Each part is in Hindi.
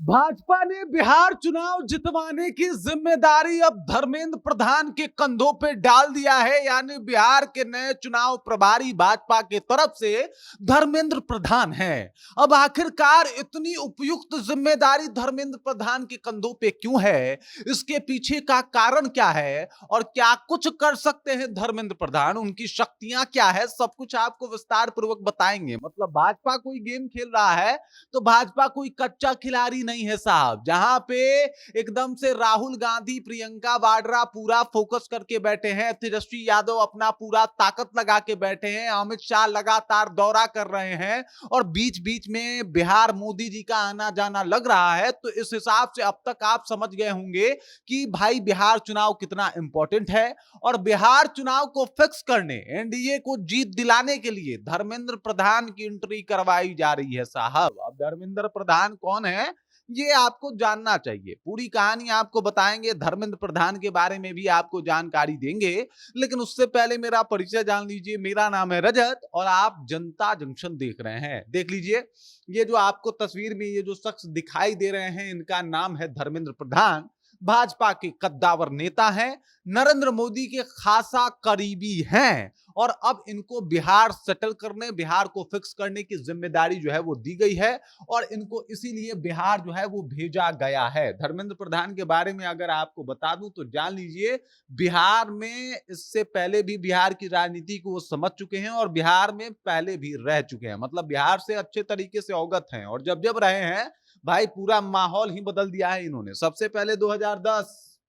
भाजपा ने बिहार चुनाव जितवाने की जिम्मेदारी अब धर्मेंद्र प्रधान के कंधों पे डाल दिया है। यानी बिहार के नए चुनाव प्रभारी भाजपा की तरफ से धर्मेंद्र प्रधान हैं। अब आखिरकार इतनी उपयुक्त जिम्मेदारी धर्मेंद्र प्रधान के कंधों पे क्यों है, इसके पीछे का कारण क्या है और क्या कुछ कर सकते हैं धर्मेंद्र प्रधान, उनकी शक्तियां क्या है, सब कुछ आपको विस्तार पूर्वक बताएंगे। मतलब भाजपा कोई गेम खेल रहा है तो भाजपा कोई कच्चा खिलाड़ी नहीं है साहब, जहां पे एकदम से राहुल गांधी, प्रियंका वाड्रा पूरा फोकस करके बैठे हैं, तेजस्वी यादव अपना पूरा ताकत लगा के बैठे हैं, अमित शाह लगातार दौरा कर रहे हैं और बीच बीच में बिहार मोदी जी का आना जाना लग रहा है। तो इस हिसाब से अब तक आप समझ गए होंगे कि भाई बिहार चुनाव कितना इंपॉर्टेंट है। और बिहार चुनाव को फिक्स करने, एनडीए को जीत दिलाने के लिए धर्मेंद्र प्रधान की एंट्री करवाई जा रही है साहब। अब धर्मेंद्र प्रधान कौन है ये आपको जानना चाहिए, पूरी कहानी आपको बताएंगे, धर्मेंद्र प्रधान के बारे में भी आपको जानकारी देंगे। लेकिन उससे पहले मेरा परिचय जान लीजिए। मेरा नाम है रजत और आप जनता जंक्शन देख रहे हैं। देख लीजिए, ये जो आपको तस्वीर में ये जो शख्स दिखाई दे रहे हैं, इनका नाम है धर्मेंद्र प्रधान। भाजपा के कद्दावर नेता हैं, नरेंद्र मोदी के खासा करीबी हैं और अब इनको बिहार सेटल करने, बिहार को फिक्स करने की जिम्मेदारी जो है वो दी गई है और इनको इसीलिए बिहार जो है वो भेजा गया है। धर्मेंद्र प्रधान के बारे में अगर आपको बता दूं तो जान लीजिए, बिहार में इससे पहले भी बिहार की राजनीति को वो समझ चुके हैं और बिहार में पहले भी रह चुके हैं, मतलब बिहार से अच्छे तरीके से अवगत हैं। और जब जब रहे हैं भाई, पूरा माहौल ही बदल दिया है इन्होंने। सबसे पहले 2010,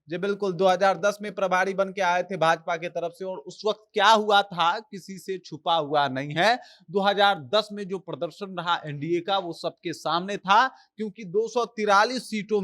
जी बिल्कुल 2010 में प्रभारी बन के आए थे भाजपा की तरफ से और उस वक्त क्या हुआ था किसी से छुपा हुआ नहीं है। 2010 में जो प्रदर्शन रहा एनडीए का वो सबके सामने था, क्योंकि 243 सीटों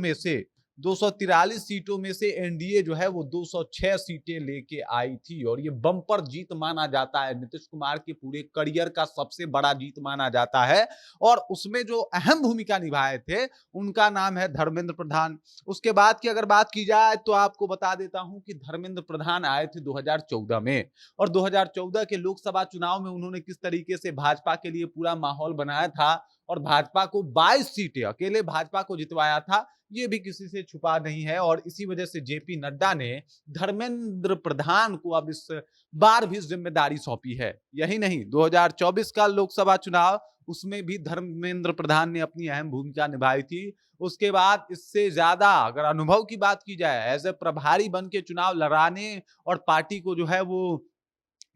में से एनडीए जो है वो 206 सीटें लेके आई थी और ये बम्पर जीत माना जाता है, नीतीश कुमार के पूरे करियर का सबसे बड़ा जीत माना जाता है। और उसमें जो अहम भूमिका निभाए थे उनका नाम है धर्मेंद्र प्रधान। उसके बाद की अगर बात की जाए तो आपको बता देता हूं कि धर्मेंद्र प्रधान आए थे 2014 में और 2014 के लोकसभा चुनाव में उन्होंने किस तरीके से भाजपा के लिए पूरा माहौल बनाया था और भाजपा को 22 सीटें अकेले भाजपा को जितवाया था, ये भी किसी से छुपा नहीं है। और इसी वजह से जेपी नड्डा ने धर्मेंद्र प्रधान को अब इस बार भी जिम्मेदारी सौंपी है। यही नहीं, 2024 का लोकसभा चुनाव, उसमें भी धर्मेंद्र प्रधान ने अपनी अहम भूमिका निभाई थी। उसके बाद इससे ज्यादा अगर अनुभव की बात की जाए, एज ए प्रभारी बन के चुनाव लड़ाने और पार्टी को जो है वो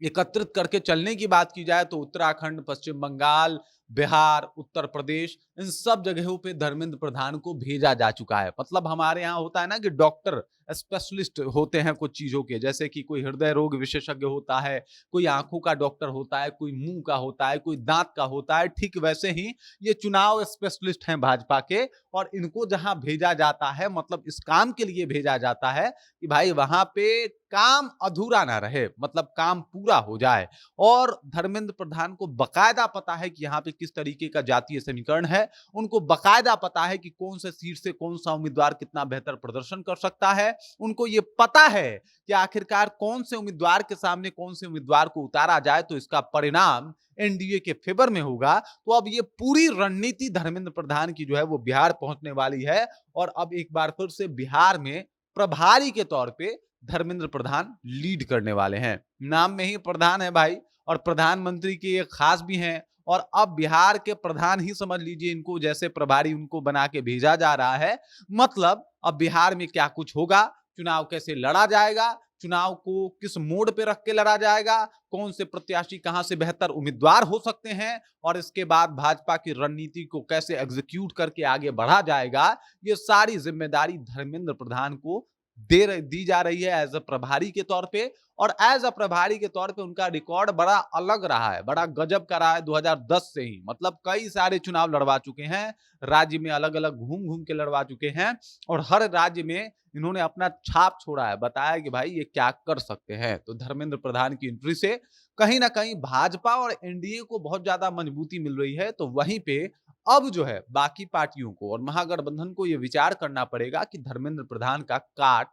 एकत्रित करके चलने की बात की जाए तो उत्तराखंड, पश्चिम बंगाल, बिहार, उत्तर प्रदेश, इन सब जगहों पे धर्मेंद्र प्रधान को भेजा जा चुका है। मतलब हमारे यहाँ होता है ना कि डॉक्टर स्पेशलिस्ट होते हैं कुछ चीजों के, जैसे कि कोई हृदय रोग विशेषज्ञ होता है, कोई आंखों का डॉक्टर होता है, कोई मुंह का होता है, कोई दांत का होता है, ठीक वैसे ही ये चुनाव स्पेशलिस्ट हैं भाजपा के। और इनको जहां भेजा जाता है, मतलब इस काम के लिए भेजा जाता है कि भाई वहां पे काम अधूरा ना रहे, मतलब काम पूरा हो जाए। और धर्मेंद्र प्रधान को बकायदा पता है कि यहाँ पे किस तरीके का जातीय समीकरण है, उनको बकायदा पता है कि कौन से सीट से कौन सा उम्मीदवार कितना बेहतर प्रदर्शन कर सकता है, उनको ये पता है कि आखिरकार कौन से उम्मीदवार के सामने कौन से उम्मीदवार को उतारा जाए तो इसका परिणाम एनडीए के फेवर में होगा। तो अब ये पूरी रणनीति धर्मेंद्र प्रधान की जो है वो बिहार पहुंचने वाली है और अब एक बार फिर से बिहार में प्रभारी के तौर पे धर्मेंद्र प्रधान लीड करने वाले हैं। नाम में ही प्रधान है भाई, और प्रधानमंत्री के ये खास भी हैं। और अब बिहार के प्रधान ही समझ लीजिए इनको, जैसे प्रभारी उनको बना के भेजा जा रहा है। मतलब अब बिहार में क्या कुछ होगा, चुनाव कैसे लड़ा जाएगा, चुनाव को किस मोड पे रख के लड़ा जाएगा, कौन से प्रत्याशी कहां से बेहतर उम्मीदवार हो सकते हैं और इसके बाद भाजपा की रणनीति को कैसे एग्जीक्यूट करके आगे बढ़ा जाएगा, ये सारी जिम्मेदारी धर्मेंद्र प्रधान को दी जा रही है एज अ प्रभारी के तौर पे। और एज अ प्रभारी के तौर पे उनका रिकॉर्ड बड़ा अलग रहा है, बड़ा गजब का रहा है 2010 से ही। मतलब कई सारे चुनाव लड़वा चुके हैं, राज्य में अलग अलग घूम घूम के लड़वा चुके हैं और हर राज्य में इन्होंने अपना छाप छोड़ा है, बताया कि भाई ये क्या कर सकते हैं। तो धर्मेंद्र प्रधान की एंट्री से कहीं ना कहीं भाजपा और एनडीए को बहुत ज्यादा मजबूती मिल रही है। तो वहीं पे अब जो है बाकी पार्टियों को और महागठबंधन को यह विचार करना पड़ेगा कि धर्मेंद्र प्रधान का काट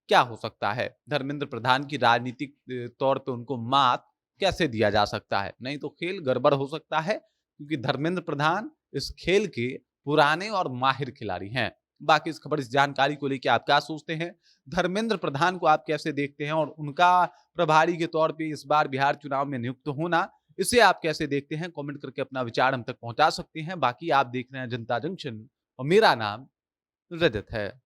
क्या हो सकता है, धर्मेंद्र प्रधान की राजनीतिक तौर पे उनको मात कैसे दिया जा सकता है। नहीं तो खेल गड़बड़ हो सकता है, क्योंकि धर्मेंद्र प्रधान इस खेल के पुराने और माहिर खिलाड़ी हैं। बाकी इस खबर, इस जानकारी को लेके आप क्या सोचते हैं? धर्मेंद्र प्रधान को आप कैसे देखते हैं और उनका प्रभारी के तौर पे इस बार बिहार चुनाव में नियुक्त होना, इसे आप कैसे देखते हैं? कमेंट करके अपना विचार हम तक पहुंचा सकते हैं। बाकी आप देख रहे हैं जनता जंक्शन और मेरा नाम रजत है।